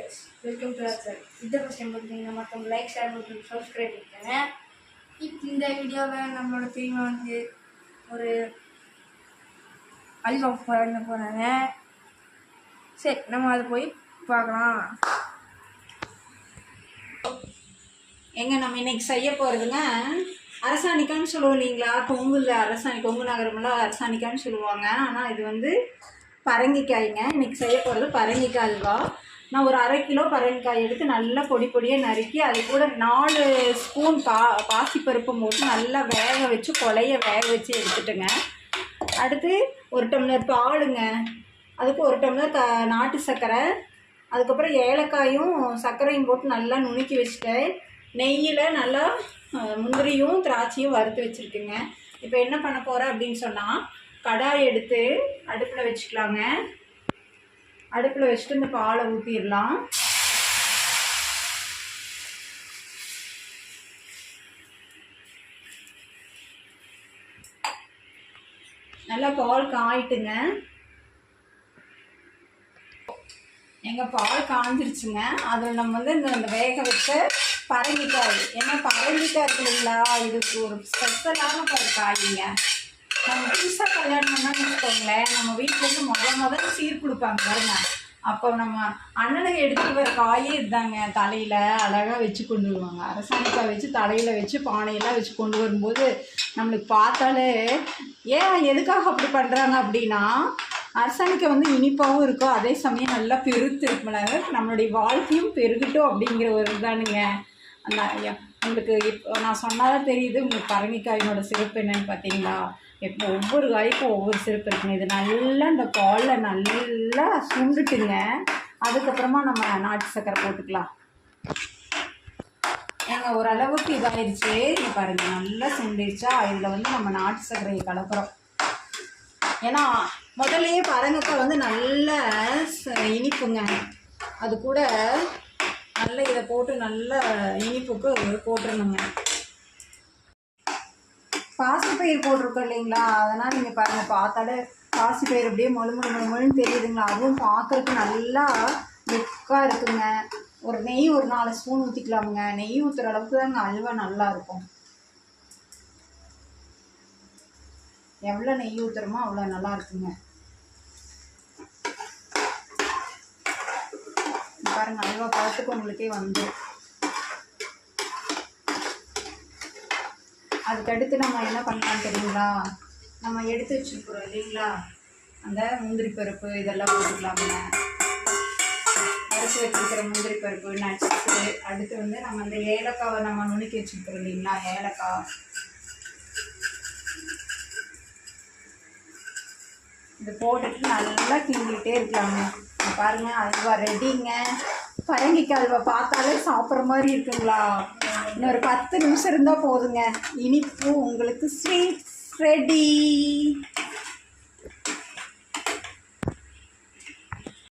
guys, welcome to our channel. இந்த first time பார்த்தீங்கன்னா மற்றவங்க லைக் ஷேர் மற்றும் சப்ஸ்கிரைப் பண்ணிக்கோங்க. இப்போ இந்த வீடியோவில் நம்மளோட பெரியமா வந்து ஒரு அல்வா பண்ண போகிறாங்க. சரி, நம்ம அதை போய் பார்க்கலாம். நம்ம இன்னைக்கு செய்ய போகிறதுங்க அரசாணிக்கான்னு சொல்லுவோம் இல்லைங்களா? கொங்குல கொங்கு நகரமெல்லாம் அரசாணிக்கான்னு சொல்லுவாங்க. ஆனால் இது வந்து பரங்கிக்காய்ங்க. இன்றைக்கி செய்ய போகிறது பரங்கிக்காய் அல்வா. நான் ஒரு 1/2 கிலோ பரங்கிக்காய் எடுத்து நல்லா பொடி பொடியாக நறுக்கி அது கூட 4 ஸ்பூன் பாசிப்பருப்பு போட்டு நல்லா வேக வச்சு கொலைய வேக வச்சு எடுத்துட்டுங்க. அடுத்து 1 டம்ளர் பாலுங்க, அதுக்கு 1 டம்ளர் நாட்டு சர்க்கரை, அதுக்கப்புறம் ஏலக்காயும் சர்க்கரையும் போட்டு நல்லா நுணுக்கி வச்சுட்டேன். நெய்யில் நல்லா முந்திரியும் திராட்சையும் வறுத்து வச்சுருக்குங்க. இப்போ என்ன பண்ண போகிறேன் அப்படின்னு சொன்னால், கடாய் எடுத்து அடுப்பில் வச்சுக்கலாங்க. அடுப்பில் வச்சுட்டு இந்த பாலை ஊற்றிடலாம். நல்லா பால் காயிட்டுங்க. எங்கள் பால் காஞ்சிருச்சுங்க. அதில் நம்ம வந்து இந்த வேக வச்ச பரங்கிக்காய், ஏன்னா பரங்கிக்காய் இருக்கு இல்லைங்களா, இதுக்கு ஒரு ஸ்பெஷலான ஒரு காய்ங்க. நம்ம புதுசாக கல்யாணம் பண்ணான்னு வச்சுக்கோங்களேன், நம்ம வீட்டிலேருந்து முதல் சீர் கொடுப்பாங்க பாருங்க. அப்போ நம்ம அண்ணனுக்கு எடுத்துகிட்டு வர காயே இதுதாங்க. தலையில் அழகாக வச்சு கொண்டு வருவாங்க. அரசாணிக்காய் வச்சு தலையில் வச்சு பானையெல்லாம் வச்சு கொண்டு வரும்போது நம்மளுக்கு பார்த்தாலே ஏன் எதுக்காக அப்படி பண்ணுறாங்க அப்படின்னா, அரசாணிக்காய் வந்து இனிப்பாகவும் இருக்கும், அதே சமயம் நல்லா பெருத்து இருக்கும்னாங்க. நம்மளுடைய வாழ்க்கையும் பெருகட்டும் அப்படிங்கிற ஒரு இதுதானுங்க. அந்த உங்களுக்கு இப்போ நான் சொன்னாதான் தெரியுது உங்களுக்கு பரங்கிக்காயினோட சிறப்பு என்னன்னு பார்த்தீங்களா. இப்போ ஒவ்வொரு காய்க்கும் ஒவ்வொரு சிறப்பு இருக்குங்க. இது நல்லா இந்த பாலில் நல்லா சுண்டுட்டுங்க. அதுக்கப்புறமா நம்ம நாட்டு சர்க்கரை போட்டுக்கலாம். ஓரளவுக்கு இதாகிடுச்சு. இது பாருங்கள், நல்லா சுண்டிடுச்சா. இதில் வந்து நம்ம நாட்டு சர்க்கரையை கலக்கிறோம். ஏன்னா முதல்லையே பரங்கிக்காய் வந்து நல்ல இனிப்புங்க. அது கூட நல்ல இதை போட்டு நல்ல இனிப்புக்கு போட்டுருணுங்க. பாசிப்பயிர் போட்டிருக்கோம் இல்லைங்களா, அதனால் நீங்கள் பாருங்கள், பார்த்தாலே பாசிப்பயிர் அப்படியே மொழுன்னு தெரியுதுங்களா. அதுவும் பார்க்குறதுக்கு நல்லா லுக்காக இருக்குங்க. ஒரு நெய் ஒரு 4 ஸ்பூன் ஊற்றிக்கலாமுங்க. நெய் ஊற்றுற அளவுக்கு தாங்க அல்வா நல்லா இருக்கும். எவ்வளோ நெய் ஊற்றுறோமோ அவ்வளோ நல்லா இருக்குங்க. பாருங்கள், அல்வா பார்த்துக்கு உங்களுக்கே வந்து. அதுக்கடுத்து நம்ம என்ன பண்ணலாம் தெரியுங்களா, நம்ம எடுத்து வச்சுருக்குறோம் இல்லைங்களா அந்த முந்திரி பருப்பு, இதெல்லாம் போட்டுக்கலாமுங்க. அரைச்சி வச்சுருக்கிற முந்திரி பருப்பு, நட்ஸு, அடுத்து வந்து நம்ம அந்த ஏலக்காவை நம்ம நுணுக்கி வச்சுருக்குறோம் இல்லைங்களா, ஏலக்காய் இது போட்டுட்டு நல்லா கிண்டிகிட்டே இருக்கலாங்க. பாருங்கள், அல்வா ரெடிங்க. பரங்கிக்காய் அல்வா பார்த்தாலே சாப்பிட்ற மாதிரி இருக்குங்களா. இன்னொரு 10 நிமிஷம் இருந்தால் போதுங்க, இனிப்பு உங்களுக்கு ஸ்வீட் ரெடி.